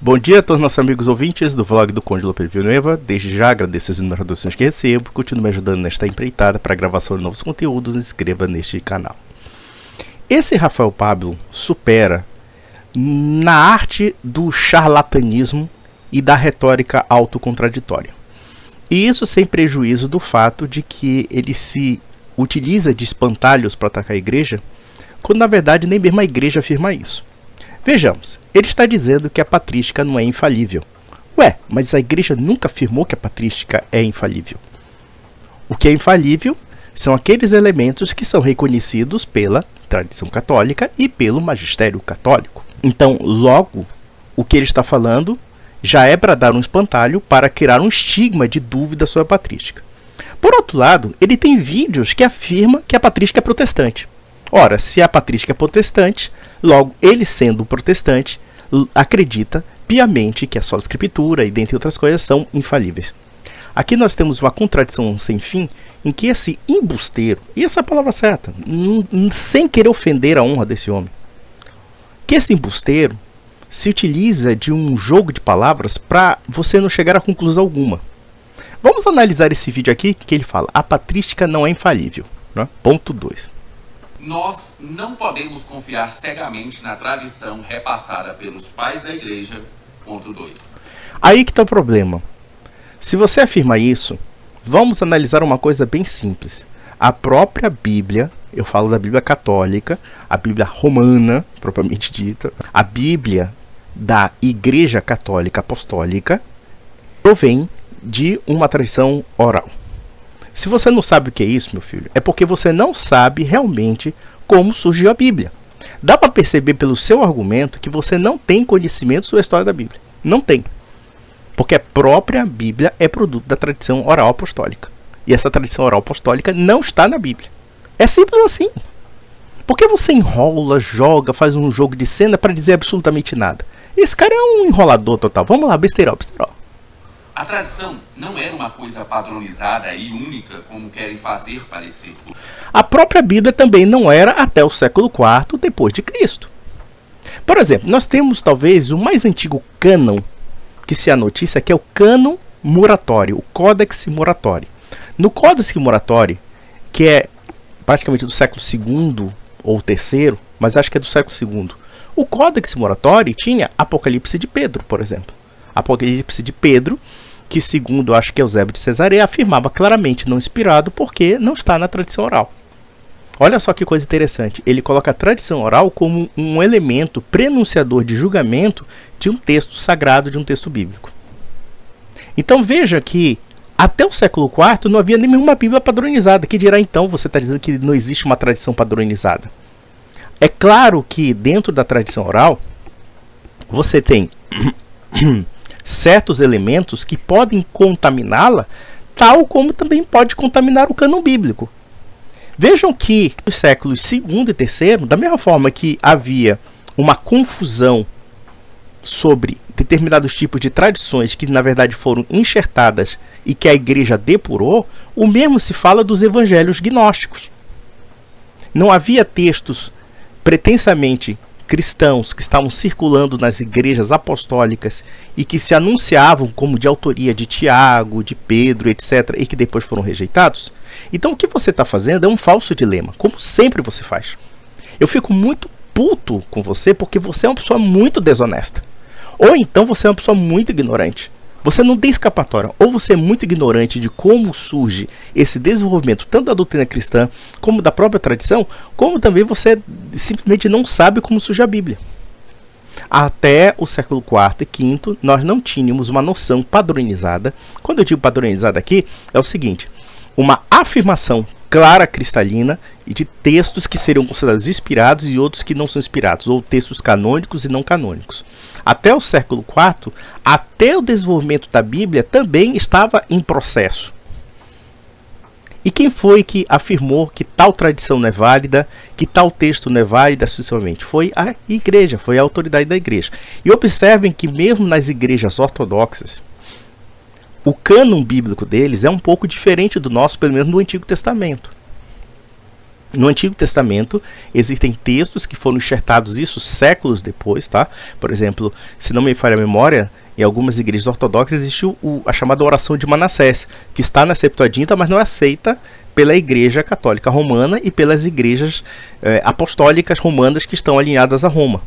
Bom dia a todos nossos amigos ouvintes do vlog do Conde Lope Villanueva. Desde já agradeço as inúmeras doações que recebo. Continue me ajudando nesta empreitada para a gravação de novos conteúdos e se inscreva neste canal. Esse Rafael Pablo supera na arte do charlatanismo e da retórica autocontraditória. E isso sem prejuízo do fato de que ele se utiliza de espantalhos para atacar a igreja, quando na verdade nem mesmo a igreja afirma isso. Vejamos, ele está dizendo que a patrística não é infalível. Ué, mas a igreja nunca afirmou que a patrística é infalível. O que é infalível são aqueles elementos que são reconhecidos pela tradição católica e pelo magistério católico. Então, logo, o que ele está falando já é para dar um espantalho para criar um estigma de dúvida sobre a patrística. Por outro lado, ele tem vídeos que afirmam que a patrística é protestante. Ora, se a patrística é protestante, logo ele sendo protestante, acredita piamente que a sola escritura e dentre outras coisas são infalíveis. Aqui nós temos uma contradição sem fim em que esse embusteiro, e essa é a palavra certa, sem querer ofender a honra desse homem, que esse embusteiro se utiliza de um jogo de palavras para você não chegar a conclusão alguma. Vamos analisar esse vídeo aqui que ele fala: a patrística não é infalível. Né? Ponto 2. Nós não podemos confiar cegamente na tradição repassada pelos pais da igreja. Ponto 2. Aí que está o problema. Se você afirma isso, vamos analisar uma coisa bem simples. A própria Bíblia, eu falo da Bíblia católica, a Bíblia romana, propriamente dita, a Bíblia da Igreja Católica Apostólica, provém de uma tradição oral. Se você não sabe o que é isso, meu filho, é porque você não sabe realmente como surgiu a Bíblia. Dá para perceber pelo seu argumento que você não tem conhecimento sobre a história da Bíblia. Não tem. Porque a própria Bíblia é produto da tradição oral apostólica. E essa tradição oral apostólica não está na Bíblia. É simples assim. Por que você enrola, joga, faz um jogo de cena para dizer absolutamente nada? Esse cara é um enrolador total. Vamos lá, besteirol. A tradição não era uma coisa padronizada e única como querem fazer parecer. A própria Bíblia também não era até o século IV depois de Cristo. Por exemplo, nós temos talvez o mais antigo cânon que se há notícia, que é o cânon Muratório, o Códex Muratório. No Códex Muratório, que é praticamente do século II ou III, mas acho que é do século II, o Códex Muratório tinha Apocalipse de Pedro, por exemplo. Apocalipse de Pedro, que segundo acho que Eusébio de Cesareia, afirmava claramente não inspirado porque não está na tradição oral. Olha só que coisa interessante, ele coloca a tradição oral como um elemento prenunciador de julgamento de um texto sagrado, de um texto bíblico. Então veja que até o século IV não havia nenhuma Bíblia padronizada, que dirá então você está dizendo que não existe uma tradição padronizada. É claro que dentro da tradição oral você tem certos elementos que podem contaminá-la, tal como também pode contaminar o cânon bíblico. Vejam que nos séculos II e III, da mesma forma que havia uma confusão sobre determinados tipos de tradições que na verdade foram enxertadas e que a igreja depurou, o mesmo se fala dos evangelhos gnósticos. Não havia textos pretensamente cristãos que estavam circulando nas igrejas apostólicas e que se anunciavam como de autoria de Tiago, de Pedro, etc., e que depois foram rejeitados. Então o que você está fazendo é um falso dilema, como sempre você faz. Eu fico muito puto com você porque você é uma pessoa muito desonesta. Ou então você é uma pessoa muito ignorante. Você não tem escapatória. Ou você é muito ignorante de como surge esse desenvolvimento, tanto da doutrina cristã, como da própria tradição, como também você simplesmente não sabe como surge a Bíblia. Até o século IV e V, nós não tínhamos uma noção padronizada. Quando eu digo padronizada aqui, é o seguinte: uma afirmação clara, cristalina, e de textos que seriam considerados inspirados e outros que não são inspirados, ou textos canônicos e não canônicos. Até o século IV, até o desenvolvimento da Bíblia também estava em processo. E quem foi que afirmou que tal tradição não é válida, que tal texto não é válido, sucessivamente? Foi a igreja, foi a autoridade da igreja. E observem que mesmo nas igrejas ortodoxas, o cânon bíblico deles é um pouco diferente do nosso, pelo menos no Antigo Testamento. No Antigo Testamento existem textos que foram enxertados isso séculos depois, tá? Por exemplo, se não me falha a memória, em algumas igrejas ortodoxas existe a chamada oração de Manassés, que está na Septuaginta, mas não é aceita pela Igreja Católica Romana e pelas igrejas apostólicas romanas que estão alinhadas a Roma.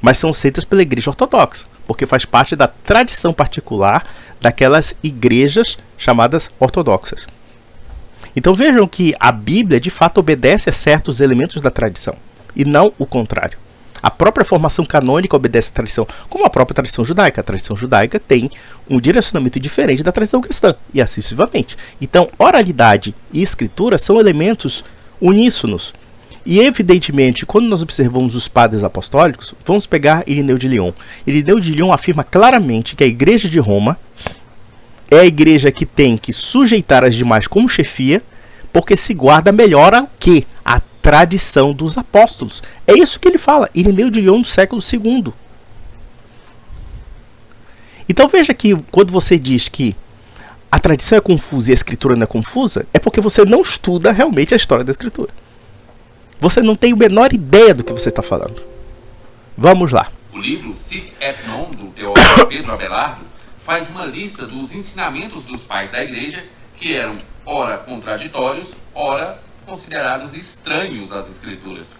Mas são aceitas pela Igreja Ortodoxa, porque faz parte da tradição particular daquelas igrejas chamadas ortodoxas. Então vejam que a Bíblia de fato obedece a certos elementos da tradição, e não o contrário. A própria formação canônica obedece à tradição, como a própria tradição judaica. A tradição judaica tem um direcionamento diferente da tradição cristã, e assim sucessivamente. Então, oralidade e escritura são elementos uníssonos. E evidentemente, quando nós observamos os padres apostólicos, vamos pegar Irineu de Lyon. Irineu de Lyon afirma claramente que a Igreja de Roma é a igreja que tem que sujeitar as demais como chefia, porque se guarda melhor a quê? A tradição dos apóstolos. É isso que ele fala, Irineu de Lyon do século II. Então veja que quando você diz que a tradição é confusa e a escritura não é confusa, é porque você não estuda realmente a história da escritura. Você não tem a menor ideia do que você está falando. Vamos lá. O livro Sic et Non, do teólogo Pedro Abelardo, faz uma lista dos ensinamentos dos pais da igreja que eram ora contraditórios, ora considerados estranhos às escrituras.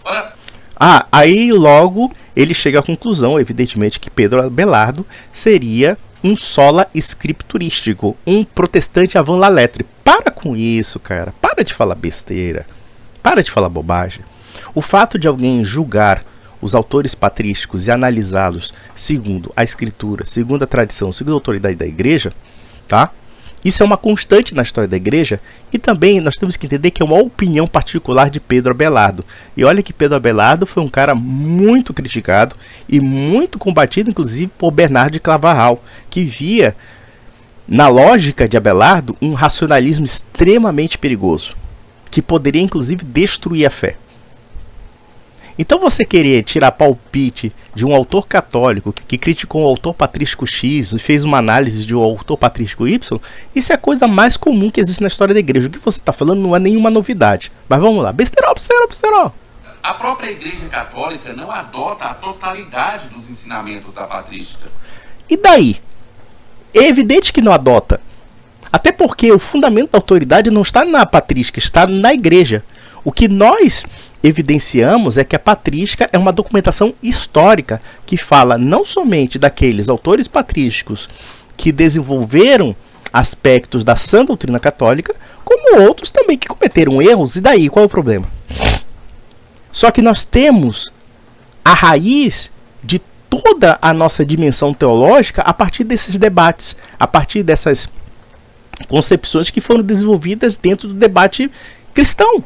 Aí logo ele chega à conclusão, evidentemente, que Pedro Abelardo seria um sola scripturístico, um protestante avant la lettre. Para com isso, cara. Para de falar besteira. Para de falar bobagem. O fato de alguém julgar os autores patrísticos e analisá-los segundo a escritura, segundo a tradição, segundo a autoridade da igreja, tá? Isso é uma constante na história da igreja, e também nós temos que entender que é uma opinião particular de Pedro Abelardo. E olha que Pedro Abelardo foi um cara muito criticado e muito combatido, inclusive, por Bernardo de Claraval, que via na lógica de Abelardo um racionalismo extremamente perigoso, que poderia inclusive destruir a fé. Então você querer tirar palpite de um autor católico que criticou um autor patrístico X e fez uma análise de um autor patrístico Y, isso é a coisa mais comum que existe na história da igreja. O que você está falando não é nenhuma novidade. Mas vamos lá, besterol. A própria igreja católica não adota a totalidade dos ensinamentos da patrística. E daí? É evidente que não adota. Até porque o fundamento da autoridade não está na patrística, está na igreja. O que nós evidenciamos é que a patrística é uma documentação histórica que fala não somente daqueles autores patrísticos que desenvolveram aspectos da sã doutrina católica, como outros também que cometeram erros. E daí, qual é o problema? Só que nós temos a raiz de toda a nossa dimensão teológica a partir desses debates, a partir dessas concepções que foram desenvolvidas dentro do debate cristão.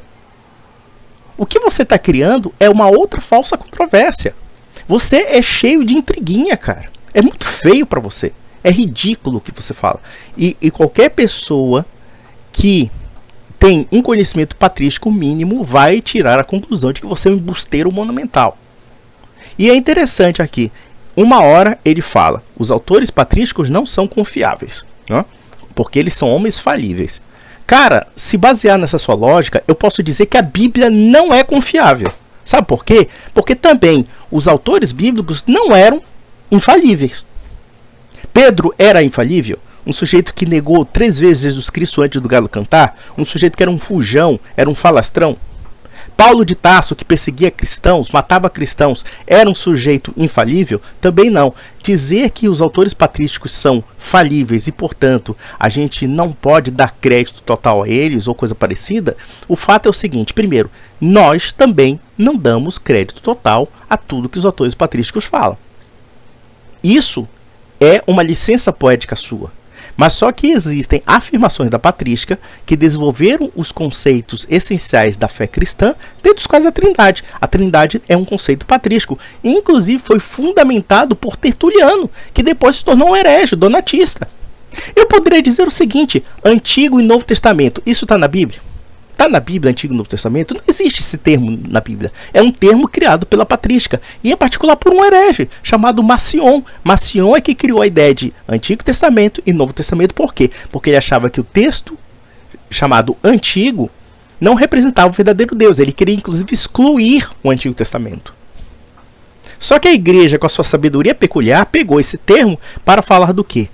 O que você está criando é uma outra falsa controvérsia. Você é cheio de intriguinha, cara. É muito feio para você. É ridículo o que você fala. E qualquer pessoa que tem um conhecimento patrístico mínimo vai tirar a conclusão de que você é um embusteiro monumental. E é interessante aqui. Uma hora ele fala, os autores patrísticos não são confiáveis, né? Porque eles são homens falíveis. Cara, se basear nessa sua lógica, eu posso dizer que a Bíblia não é confiável. Sabe por quê? Porque também os autores bíblicos não eram infalíveis. Pedro era infalível? Um sujeito que negou 3 vezes Jesus Cristo antes do galo cantar? Um sujeito que era um fujão, era um falastrão? Paulo de Tarso, que perseguia cristãos, matava cristãos, era um sujeito infalível? Também não. Dizer que os autores patrísticos são falíveis e, portanto, a gente não pode dar crédito total a eles ou coisa parecida, o fato é o seguinte: primeiro, nós também não damos crédito total a tudo que os autores patrísticos falam. Isso é uma licença poética sua. Mas só que existem afirmações da patrística que desenvolveram os conceitos essenciais da fé cristã, dentre os quais a Trindade. A Trindade é um conceito patrístico, e inclusive foi fundamentado por Tertuliano, que depois se tornou um herege, donatista. Eu poderia dizer o seguinte: Antigo e Novo Testamento, isso está na Bíblia? Está na Bíblia, Antigo e Novo Testamento? Não existe esse termo na Bíblia. É um termo criado pela patrística, e em particular por um herege, chamado Marcion. Marcion é que criou a ideia de Antigo Testamento e Novo Testamento. Por quê? Porque ele achava que o texto chamado Antigo não representava o verdadeiro Deus. Ele queria inclusive excluir o Antigo Testamento. Só que a igreja, com a sua sabedoria peculiar, pegou esse termo para falar do quê?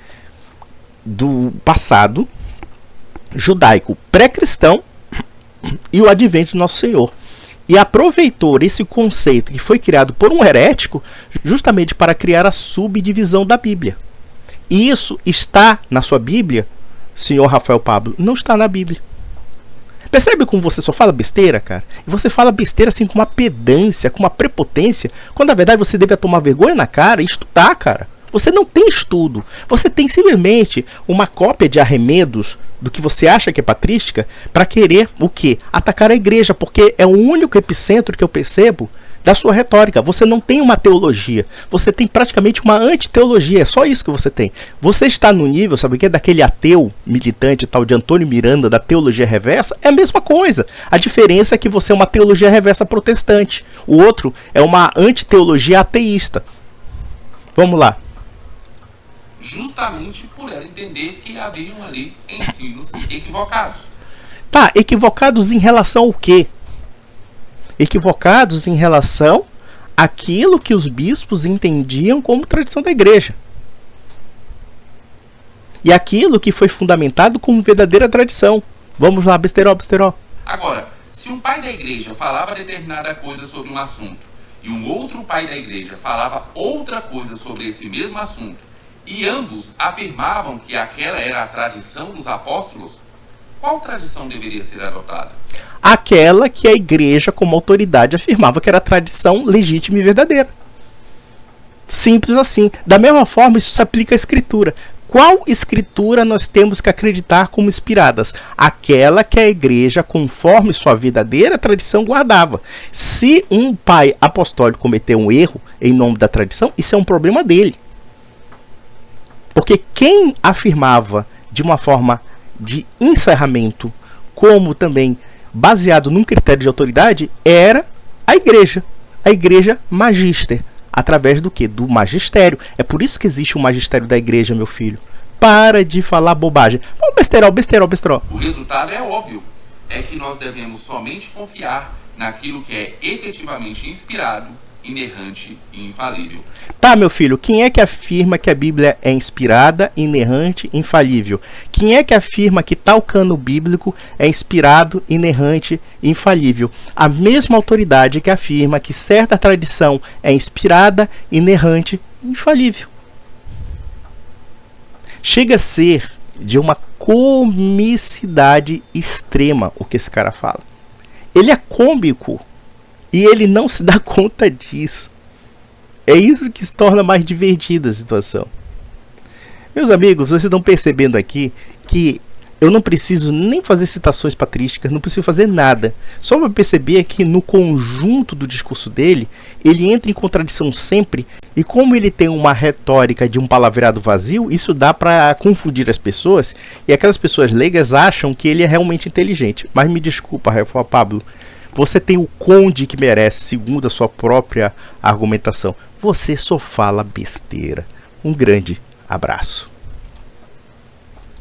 Do passado judaico pré-cristão e o advento de Nosso Senhor. E aproveitou esse conceito que foi criado por um herético justamente para criar a subdivisão da Bíblia. E isso está na sua Bíblia, senhor Rafael Pablo? Não está na Bíblia. Percebe como você só fala besteira, cara? E você fala besteira assim com uma pedância, com uma prepotência, quando na verdade você deve tomar vergonha na cara e estudar, cara. Você não tem estudo. Você tem simplesmente uma cópia de arremedos do que você acha que é patrística para querer o quê? Atacar a igreja, porque é o único epicentro que eu percebo da sua retórica. Você não tem uma teologia. Você tem praticamente uma antiteologia. É só isso que você tem. Você está no nível, sabe o que? Daquele ateu militante tal de Antônio Miranda da teologia reversa. É a mesma coisa. A diferença é que você é uma teologia reversa protestante. O outro é uma antiteologia ateísta. Vamos lá. Justamente por ela entender que haviam ali ensinos equivocados. Tá, equivocados em relação ao quê? Equivocados em relação àquilo que os bispos entendiam como tradição da igreja. E aquilo que foi fundamentado como verdadeira tradição. Vamos lá, besterol, besterol. Agora, se um pai da igreja falava determinada coisa sobre um assunto e um outro pai da igreja falava outra coisa sobre esse mesmo assunto, e ambos afirmavam que aquela era a tradição dos apóstolos, qual tradição deveria ser adotada? Aquela que a igreja, como autoridade, afirmava que era a tradição legítima e verdadeira. Simples assim. Da mesma forma, isso se aplica à escritura. Qual escritura nós temos que acreditar como inspiradas? Aquela que a igreja, conforme sua verdadeira tradição, guardava. Se um pai apostólico cometeu um erro em nome da tradição, isso é um problema dele. Porque quem afirmava de uma forma de encerramento, como também baseado num critério de autoridade, era a igreja magíster, através do quê? Do magistério. É por isso que existe o magistério da igreja, meu filho. Para de falar bobagem. Vamos, besterol, besterol, besterol. O resultado é óbvio, é que nós devemos somente confiar naquilo que é efetivamente inspirado, inerrante e infalível. Tá, meu filho, quem é que afirma que a Bíblia é inspirada, inerrante e infalível? Quem é que afirma que tal cano bíblico é inspirado, inerrante e infalível? A mesma autoridade que afirma que certa tradição é inspirada, inerrante e infalível. Chega a ser de uma comicidade extrema o que esse cara fala. Ele é cômico. E ele não se dá conta disso. É isso que se torna mais divertida a situação. Meus amigos, vocês estão percebendo aqui que eu não preciso nem fazer citações patrísticas, não preciso fazer nada. Só para perceber que no conjunto do discurso dele, ele entra em contradição sempre. E como ele tem uma retórica de um palavreado vazio, isso dá para confundir as pessoas. E aquelas pessoas leigas acham que ele é realmente inteligente. Mas me desculpa, Rafael Pablo. Você tem o conde que merece, segundo a sua própria argumentação. Você só fala besteira. Um grande abraço.